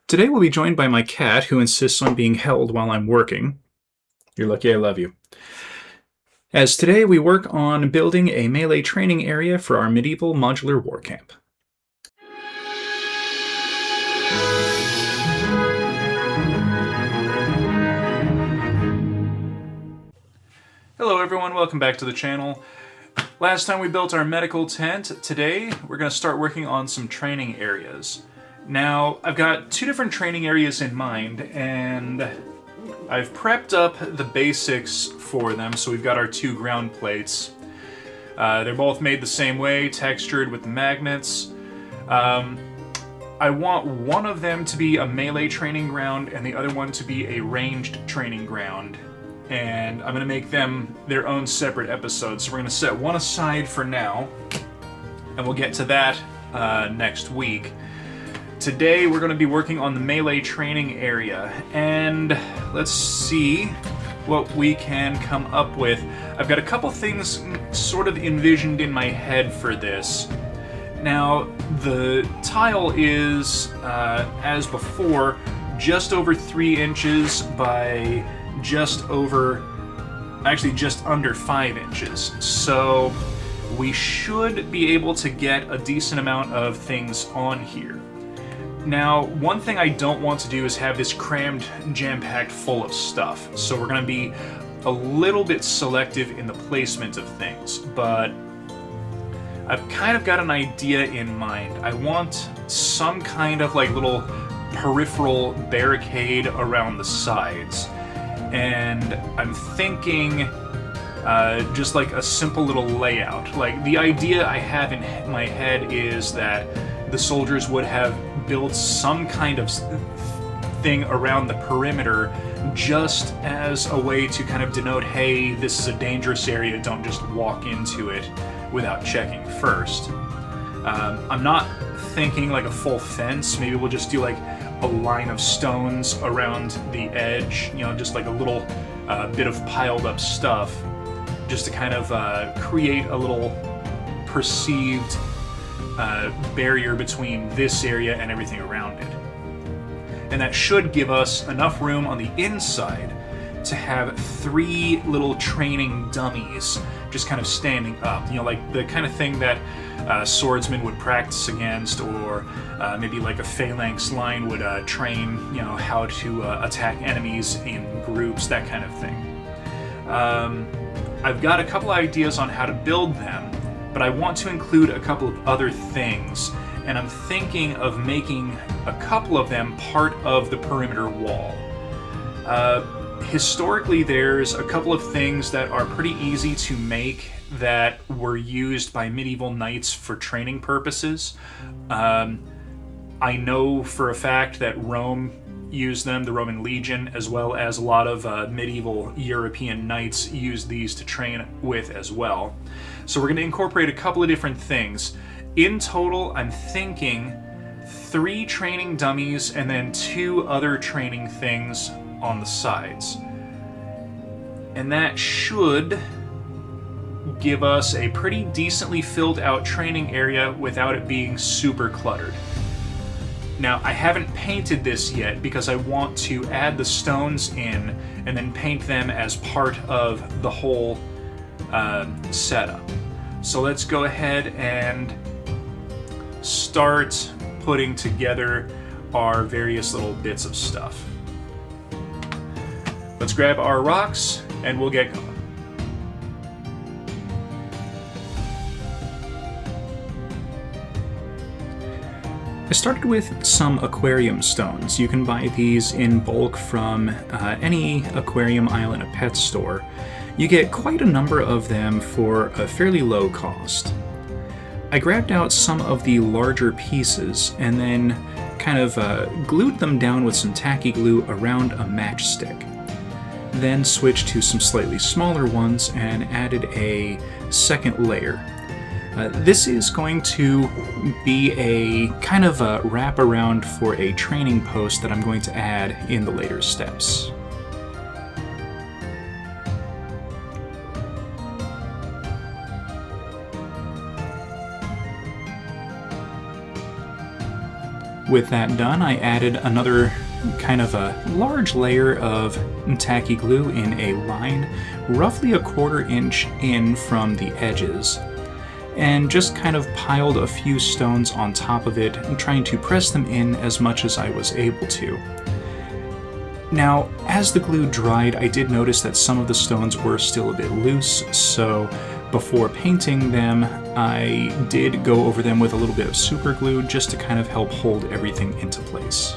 Today we'll be joined by my cat, who insists on being held while I'm working. You're lucky I love you. As today we work on building a melee training area for our medieval modular war camp. Hello everyone, welcome back to the channel. Last time we built our medical tent. Today we're going to start working on some training areas. Now, I've got two different training areas in mind, and I've prepped up the basics for them. So we've got our two ground plates. They're both made the same way, textured with magnets. I want one of them to be a melee training ground and the other one to be a ranged training ground. And I'm going to make them their own separate episodes. So we're going to set one aside for now, and we'll get to that next week. Today we're going to be working on the melee training area, and let's see what we can come up with. I've got a couple things sort of envisioned in my head for this. Now, the tile is, as before, just over 3 inches by just under 5 inches. So we should be able to get a decent amount of things on here. Now, one thing I don't want to do is have this crammed, jam-packed full of stuff. So we're going to be a little bit selective in the placement of things, but I've kind of got an idea in mind. I want some kind of like little peripheral barricade around the sides. And I'm thinking just like a simple little layout. Like, the idea I have in my head is that the soldiers would have built some kind of thing around the perimeter just as a way to kind of denote, hey, this is a dangerous area, don't just walk into it without checking first. I'm not thinking like a full fence. Maybe we'll just do like a line of stones around the edge, you know, just like a little bit of piled up stuff, just to kind of create a little perceived barrier between this area and everything around it. And that should give us enough room on the inside to have 3 little training dummies just kind of standing up. You know, like the kind of thing that swordsmen would practice against, or maybe like a phalanx line would train, you know, how to attack enemies in groups, that kind of thing. I've got a couple ideas on how to build them, but I want to include a couple of other things, and I'm thinking of making a couple of them part of the perimeter wall. Historically, there's a couple of things that are pretty easy to make that were used by medieval knights for training purposes. I know for a fact that Rome used them, the Roman Legion, as well as a lot of medieval European knights used these to train with as well. So we're going to incorporate a couple of different things. In total, I'm thinking 3 training dummies and then 2 other training things on the sides. And that should give us a pretty decently filled out training area without it being super cluttered. Now, I haven't painted this yet because I want to add the stones in and then paint them as part of the whole setup. So let's go ahead and start putting together our various little bits of stuff. Let's grab our rocks and we'll get going. I started with some aquarium stones. You can buy these in bulk from any aquarium aisle in a pet store. You get quite a number of them for a fairly low cost. I grabbed out some of the larger pieces and then kind of glued them down with some tacky glue around a matchstick. Then switched to some slightly smaller ones and added a second layer. This is going to be a kind of a wraparound for a training post that I'm going to add in the later steps. With that done, I added another kind of a large layer of tacky glue in a line, roughly a 1/4 inch in from the edges, and just kind of piled a few stones on top of it, trying to press them in as much as I was able to. Now, as the glue dried, I did notice that some of the stones were still a bit loose, so before painting them, I did go over them with a little bit of super glue just to kind of help hold everything into place.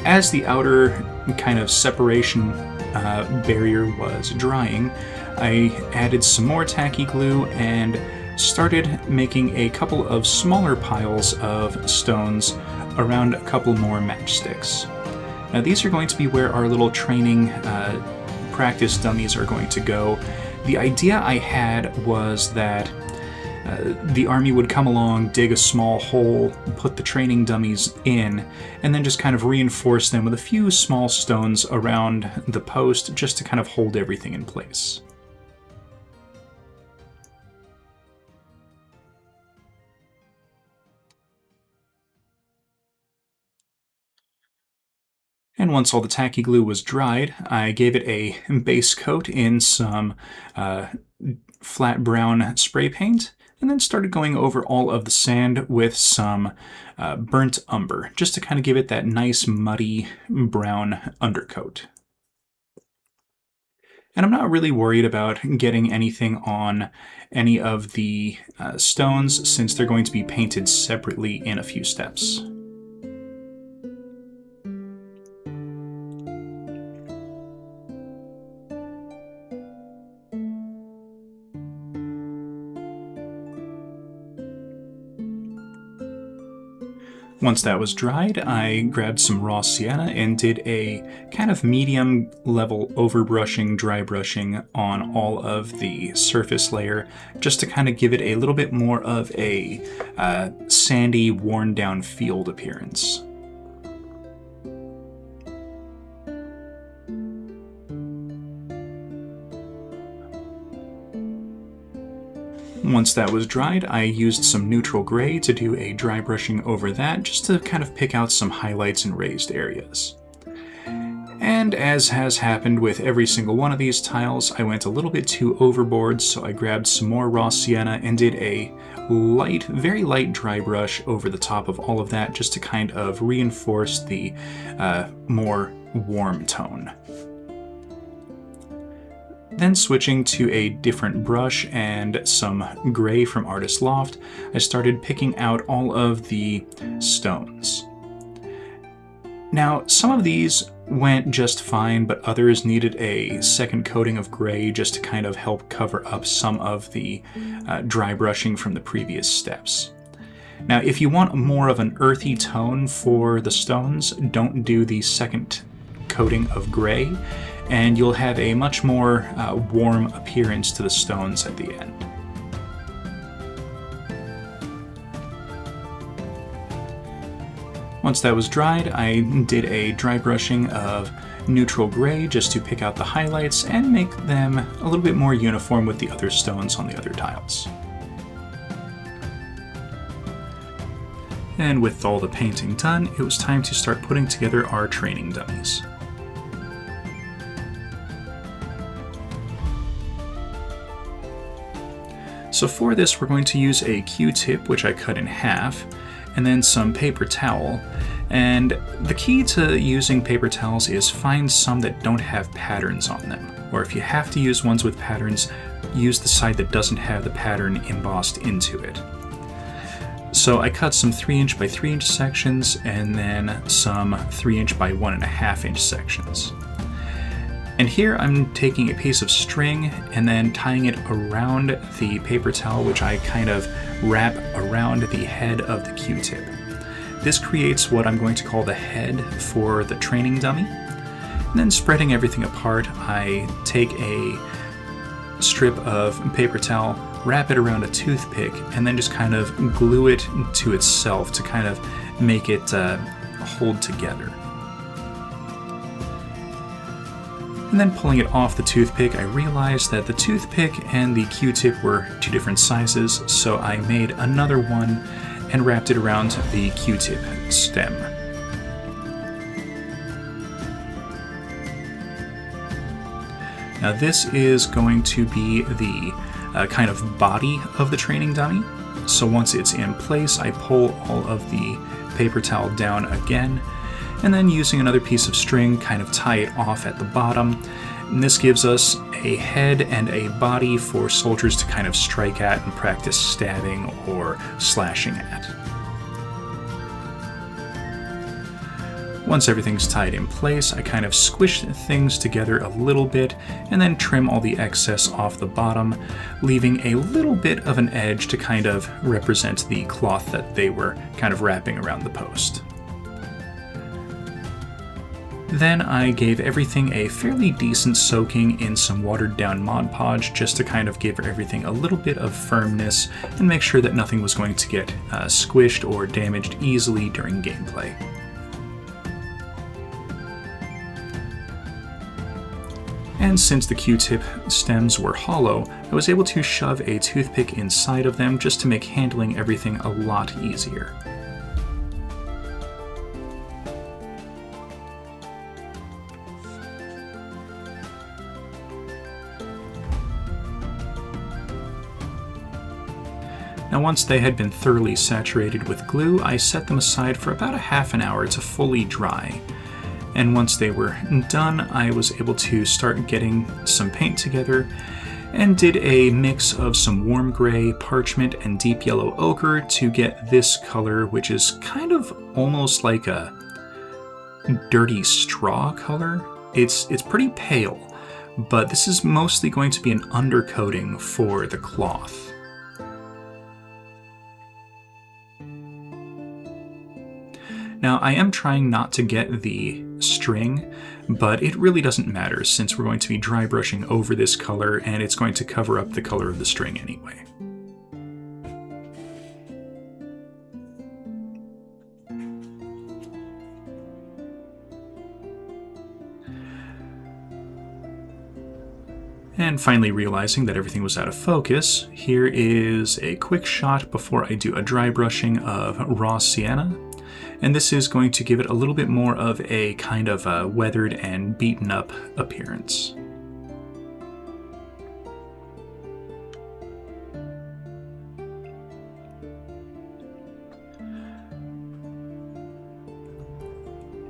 As the outer kind of separation barrier was drying, I added some more tacky glue and started making a couple of smaller piles of stones around a couple more matchsticks. Now these are going to be where our little training practice dummies are going to go. The idea I had was that the army would come along, dig a small hole, put the training dummies in, and then just kind of reinforce them with a few small stones around the post just to kind of hold everything in place. And once all the tacky glue was dried, I gave it a base coat in some flat brown spray paint, and then started going over all of the sand with some burnt umber, just to kind of give it that nice muddy brown undercoat. And I'm not really worried about getting anything on any of the stones, since they're going to be painted separately in a few steps. Once that was dried, I grabbed some raw sienna and did a kind of medium level overbrushing, dry brushing on all of the surface layer, just to kind of give it a little bit more of a sandy, worn down field appearance. Once that was dried, I used some neutral gray to do a dry brushing over that, just to kind of pick out some highlights and raised areas. And as has happened with every single one of these tiles, I went a little bit too overboard, so I grabbed some more raw sienna and did a light, very light dry brush over the top of all of that, just to kind of reinforce the more warm tone. Then switching to a different brush and some gray from Artist Loft, I started picking out all of the stones. Now, some of these went just fine, but others needed a second coating of gray just to kind of help cover up some of the dry brushing from the previous steps. Now, if you want more of an earthy tone for the stones, don't do the second coating of gray, and you'll have a much more warm appearance to the stones at the end. Once that was dried, I did a dry brushing of neutral gray just to pick out the highlights and make them a little bit more uniform with the other stones on the other tiles. And with all the painting done, it was time to start putting together our training dummies. So for this, we're going to use a Q-tip, which I cut in half, and then some paper towel. And the key to using paper towels is find some that don't have patterns on them. Or if you have to use ones with patterns, use the side that doesn't have the pattern embossed into it. So I cut some 3" by 3" sections and then some 3" by 1.5" sections. And here I'm taking a piece of string and then tying it around the paper towel, which I kind of wrap around the head of the Q-tip. This creates what I'm going to call the head for the training dummy. And then spreading everything apart, I take a strip of paper towel, wrap it around a toothpick, and then just kind of glue it to itself to kind of make it hold together. And then pulling it off the toothpick, I realized that the toothpick and the Q-tip were two different sizes, so I made another one and wrapped it around the Q-tip stem. Now this is going to be the kind of body of the training dummy. So once it's in place, I pull all of the paper towel down again, and then using another piece of string, kind of tie it off at the bottom. And this gives us a head and a body for soldiers to kind of strike at and practice stabbing or slashing at. Once everything's tied in place, I kind of squish things together a little bit and then trim all the excess off the bottom, leaving a little bit of an edge to kind of represent the cloth that they were kind of wrapping around the post. Then I gave everything a fairly decent soaking in some watered down Mod Podge just to kind of give everything a little bit of firmness and make sure that nothing was going to get squished or damaged easily during gameplay. And since the Q-tip stems were hollow, I was able to shove a toothpick inside of them just to make handling everything a lot easier. Now once they had been thoroughly saturated with glue, I set them aside for about a half an hour to fully dry. And once they were done, I was able to start getting some paint together and did a mix of some warm gray, parchment, and deep yellow ochre to get this color, which is kind of almost like a dirty straw color. It's pretty pale, but this is mostly going to be an undercoating for the cloth. Now, I am trying not to get the string, but it really doesn't matter since we're going to be dry brushing over this color and it's going to cover up the color of the string anyway. And finally realizing that everything was out of focus, here is a quick shot before I do a dry brushing of raw sienna. And this is going to give it a little bit more of a kind of a weathered and beaten up appearance.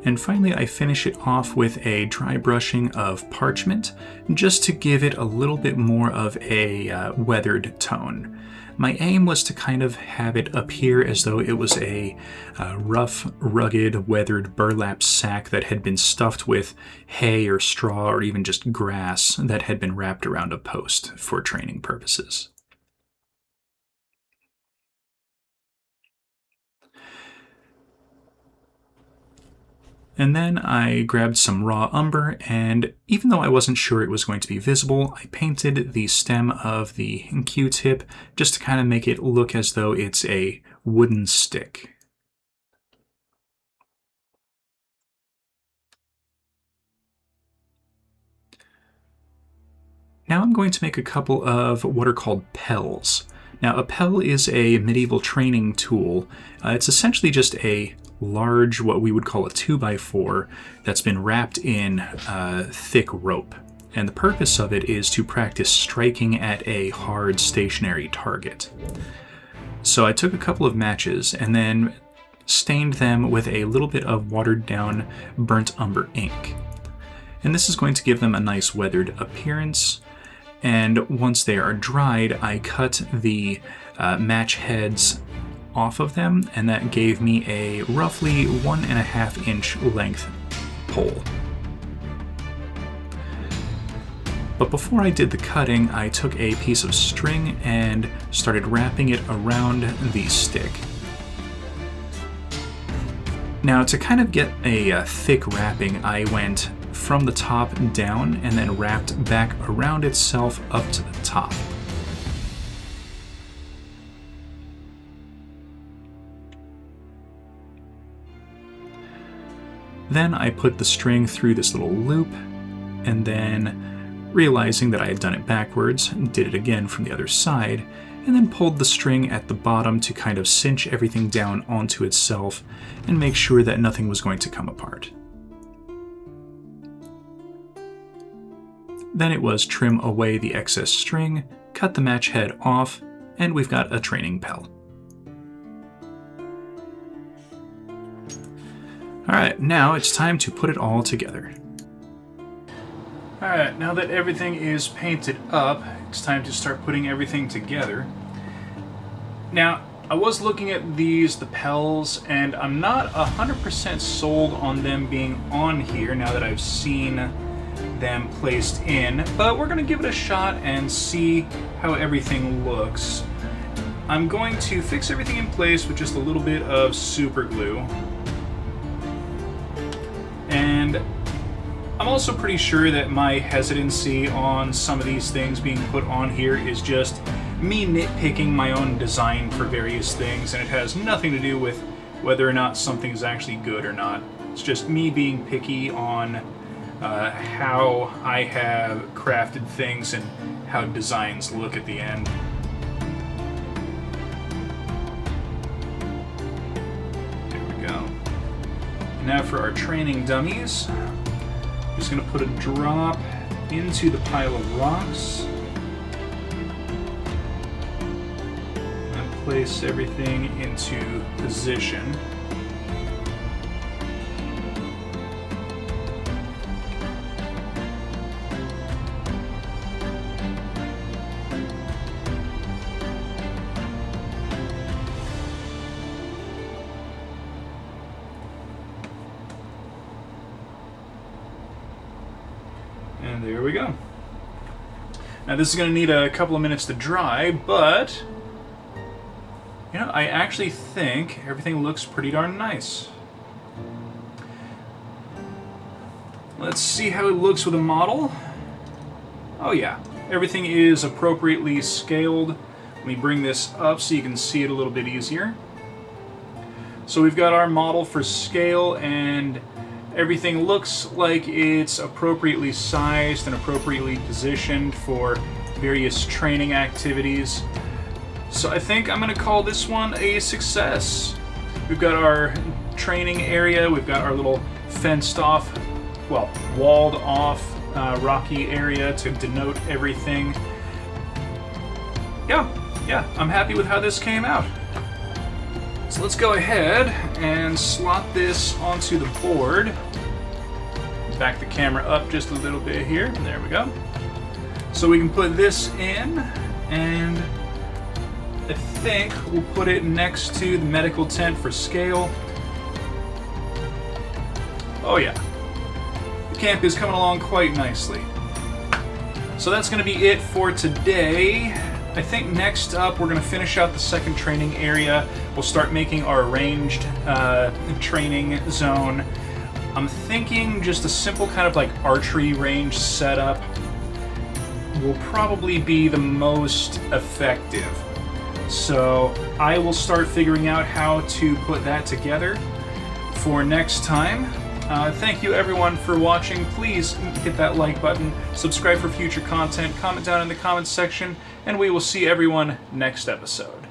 And finally, I finish it off with a dry brushing of parchment, just to give it a little bit more of a weathered tone. My aim was to kind of have it appear as though it was a rough, rugged, weathered burlap sack that had been stuffed with hay or straw or even just grass that had been wrapped around a post for training purposes. And then I grabbed some raw umber, and even though I wasn't sure it was going to be visible, I painted the stem of the Q-tip just to kind of make it look as though it's a wooden stick. Now I'm going to make a couple of what are called pells. Now a pell is a medieval training tool. It's essentially just a large, what we would call a 2x4, that's been wrapped in thick rope. And the purpose of it is to practice striking at a hard stationary target. So I took a couple of matches and then stained them with a little bit of watered down burnt umber ink. And this is going to give them a nice weathered appearance. And once they are dried, I cut the match heads off of them, and that gave me a roughly 1.5 inch length pole. But before I did the cutting, I took a piece of string and started wrapping it around the stick. Now, to kind of get a thick wrapping, I went from the top down and then wrapped back around itself up to the top. Then I put the string through this little loop, and then, realizing that I had done it backwards, did it again from the other side, and then pulled the string at the bottom to kind of cinch everything down onto itself and make sure that nothing was going to come apart. Then it was trim away the excess string, cut the match head off, and we've got a training pel. Alright, now it's time to put it all together. Alright, now that everything is painted up, it's time to start putting everything together. Now, I was looking at the pels, and I'm not 100% sold on them being on here now that I've seen them placed in, but we're going to give it a shot and see how everything looks. I'm going to fix everything in place with just a little bit of super glue. And I'm also pretty sure that my hesitancy on some of these things being put on here is just me nitpicking my own design for various things, and it has nothing to do with whether or not something is actually good or not. It's just me being picky on how I have crafted things and how designs look at the end. There we go. And now for our training dummies. I'm just going to put a drop into the pile of rocks and place everything into position. And there we go. Now this is going to need a couple of minutes to dry, but you know, I actually think everything looks pretty darn nice. Let's see how it looks with a model. Oh yeah, everything is appropriately scaled. Let me bring this up so you can see it a little bit easier. So we've got our model for scale, and everything looks like it's appropriately sized and appropriately positioned for various training activities. So I think I'm going to call this one a success. We've got our training area, we've got our little fenced off, well, walled off rocky area to denote everything. Yeah, I'm happy with how this came out. So let's go ahead and slot this onto the board. Back the camera up just a little bit here. There we go. So we can put this in, and I think we'll put it next to the medical tent for scale. Oh yeah. The camp is coming along quite nicely. So that's going to be it for today. I think next up we're going to finish out the second training area. We'll start making our arranged training zone. I'm thinking just a simple kind of like archery range setup will probably be the most effective. So I will start figuring out how to put that together for next time. Thank you everyone for watching. Please hit that like button, subscribe for future content, comment down in the comments section, and we will see everyone next episode.